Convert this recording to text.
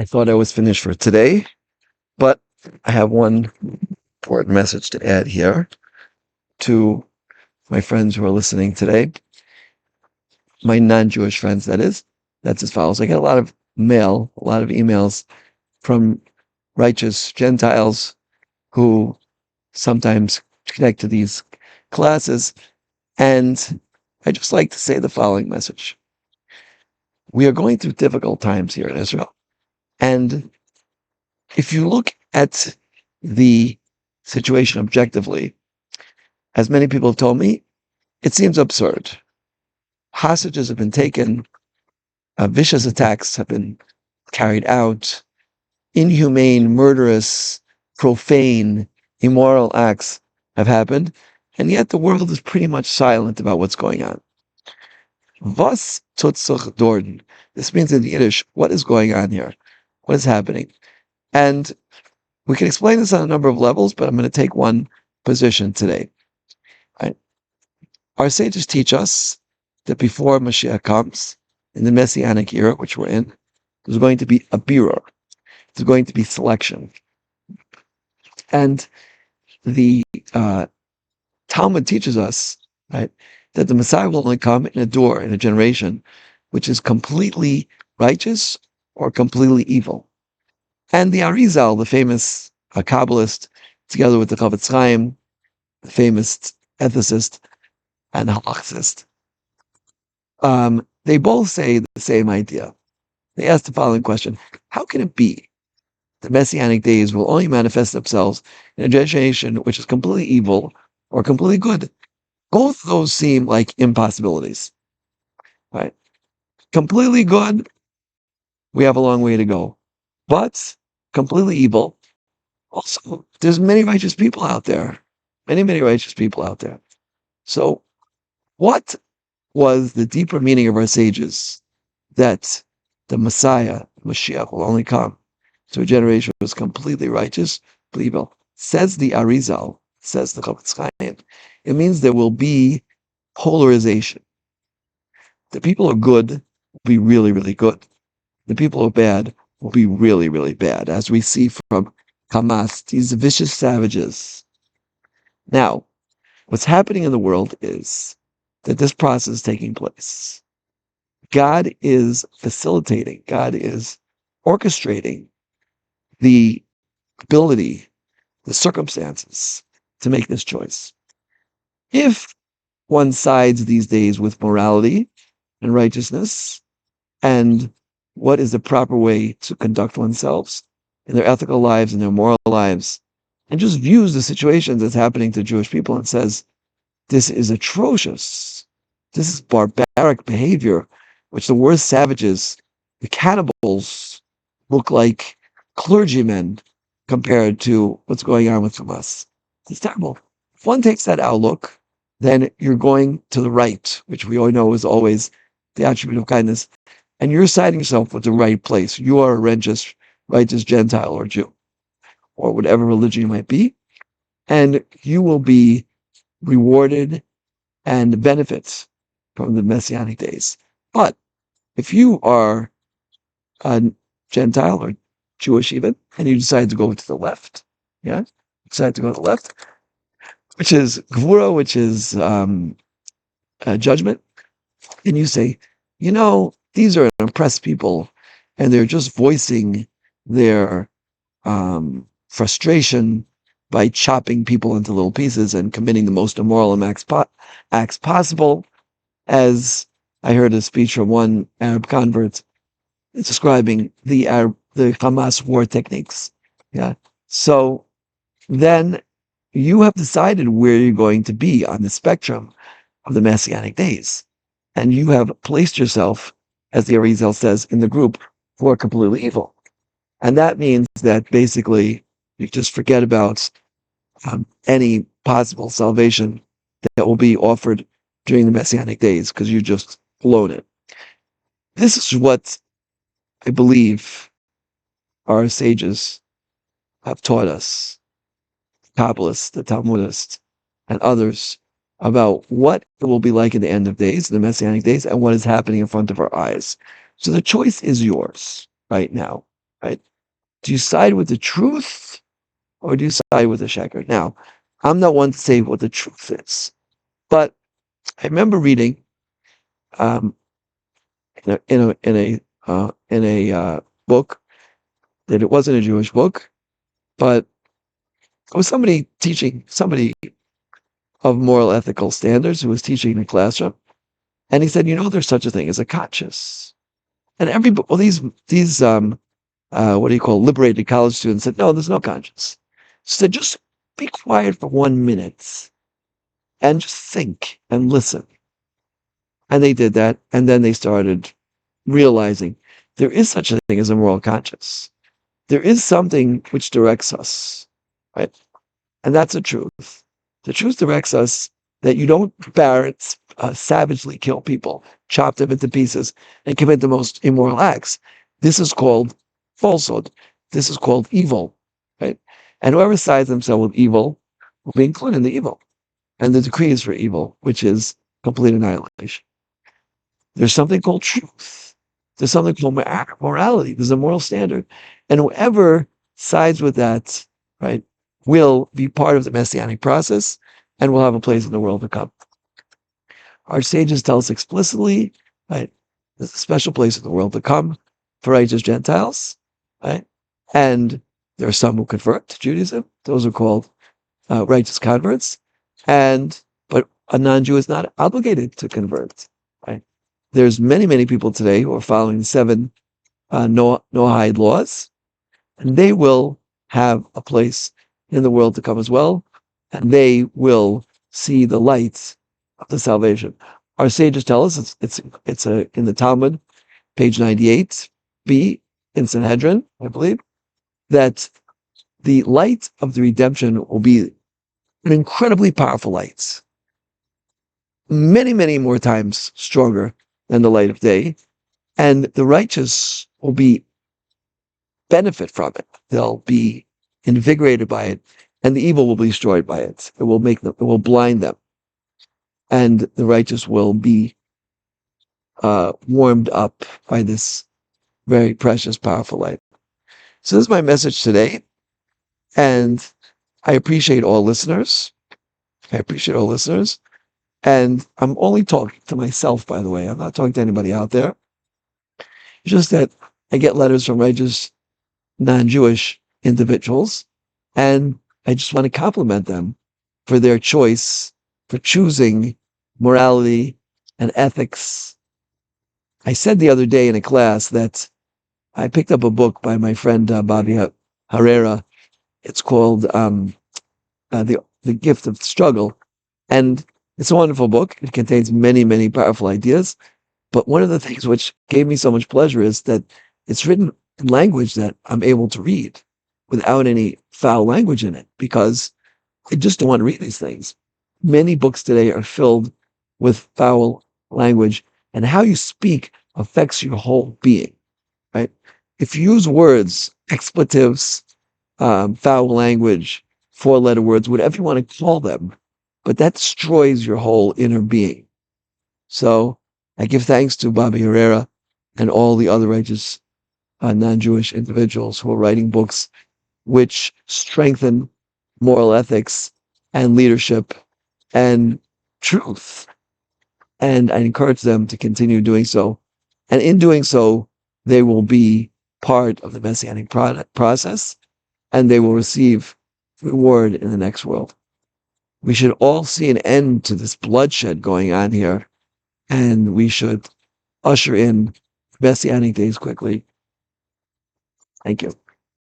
I thought I was finished for today, but I have one important message to add here to my friends who are listening today, my non-Jewish friends, that is. That's as follows. I get a lot of mail, a lot of emails from righteous Gentiles who sometimes connect to these classes, and I just like to say the following message. We are going through difficult times here in Israel, and if you look at the situation objectively, as many people have told me, it seems absurd. Hostages have been taken, vicious attacks have been carried out, inhumane, murderous, profane, immoral acts have happened, and yet the world is pretty much silent about what's going on. Was tut sich dort? This means in Yiddish, what is going on here? What is happening? And we can explain this on a number of levels, but I'm going to take one position today. Right? Our sages teach us that before Mashiach comes, in the Messianic Era, which we're in, there's going to be a birur. There's going to be selection. And the Talmud teaches us, right, that the Messiah will only come in a generation, which is completely righteous or completely evil. And the Arizal, the famous Kabbalist, together with the Chavetz Chaim, the famous ethicist and halachicist, they both say the same idea. They ask the following question: how can it be the Messianic days will only manifest themselves in a generation which is completely evil or completely good? Both those seem like impossibilities, right? Completely good, we have a long way to go. But completely evil, also, there's many righteous people out there. Many, many righteous people out there. So what was the deeper meaning of our sages that the Messiah, Mashiach, will only come to a generation who is completely righteous, evil? Says the Arizal, says the Chavetz Chaim, it means there will be polarization. The people who are good will be really, really good. The people who are bad will be really, really bad, as we see from Hamas, these vicious savages. Now, what's happening in the world is that this process is taking place. God is facilitating, God is orchestrating the ability, the circumstances to make this choice. If one sides these days with morality and righteousness and what is the proper way to conduct oneself in their ethical lives and their moral lives, and just views the situations that's happening to Jewish people and says, this is atrocious. This is barbaric behavior, which the worst savages, the cannibals, look like clergymen compared to what's going on with Hamas. It's terrible. If one takes that outlook, then you're going to the right, which we all know is always the attribute of kindness, and you're siding yourself with the right place. You are a righteous Gentile or Jew, or whatever religion you might be, and you will be rewarded and benefit from the Messianic days. But if you are a Gentile or Jewish even, and you decide to go to the left, decide to go to the left, which is Gvura, which is judgment, and you say, these are oppressed people, and they're just voicing their frustration by chopping people into little pieces and committing the most immoral acts possible. As I heard a speech from one Arab convert describing the Hamas war techniques. Yeah. So then you have decided where you're going to be on the spectrum of the Messianic days. And you have placed yourself, as the Arizal says, in the group who are completely evil. And that means that basically you just forget about any possible salvation that will be offered during the Messianic days because you just blown it. This is what I believe our sages have taught us, Kabbalists, the Talmudists, and others, about what it will be like in the end of days, the Messianic days, and what is happening in front of our eyes. So the choice is yours right now. right? Do you side with the truth or do you side with the sheker? Now, I'm not one to say what the truth is, but I remember reading um, in a book that it wasn't a Jewish book, but it was somebody of moral ethical standards who was teaching in a classroom, and he said, there's such a thing as a conscience, and these what do you call liberated college students said, no, there's no conscience. He said, just be quiet for 1 minute and just think and listen. And they did that, and then they started realizing there is such a thing as a moral conscience. There is something which directs us, right? And that's the truth. The truth directs us that you don't savagely kill people, chop them into pieces, and commit the most immoral acts. This is called falsehood. This is called evil, right? And whoever sides themselves with evil will be included in the evil. And the decree is for evil, which is complete annihilation. There's something called truth. There's something called morality. There's a moral standard. And whoever sides with that, right, will be part of the Messianic process and will have a place in the world to come. Our sages tell us explicitly, right, there's a special place in the world to come for righteous Gentiles, right? And there are some who convert to Judaism. Those are called righteous converts. But a non-Jew is not obligated to convert, right? There's many, many people today who are following the 7 Noahide laws, and they will have a place in the world to come as well, and they will see the light of the salvation. Our sages tell us it's in the Talmud, page 98b in Sanhedrin, I believe, that the light of the redemption will be an incredibly powerful light, many, many more times stronger than the light of day, and the righteous will benefit from it. They'll be invigorated by it, and the evil will be destroyed by it. It will blind them, and the righteous will be warmed up by this very precious, powerful light. So this is my message today, and I appreciate all listeners. And I'm only talking to myself, by the way. I'm not talking to anybody out there. It's just that I get letters from righteous non-Jewish individuals, and I just want to compliment them for their choice, for choosing morality and ethics. I said the other day in a class that I picked up a book by my friend Bobby Herrera. It's called The Gift of Struggle, and it's a wonderful book. It contains many, many powerful ideas. But one of the things which gave me so much pleasure is that it's written in language that I'm able to read without any foul language in it, because I just don't want to read these things. Many books today are filled with foul language, and how you speak affects your whole being, right? If you use words, expletives, foul language, 4-letter words, whatever you want to call them, but that destroys your whole inner being. So I give thanks to Bobby Herrera and all the other righteous non-Jewish individuals who are writing books which strengthen moral ethics and leadership and truth. And I encourage them to continue doing so. And in doing so, they will be part of the Messianic process, and they will receive reward in the next world. We should all see an end to this bloodshed going on here, and we should usher in Messianic days quickly. Thank you.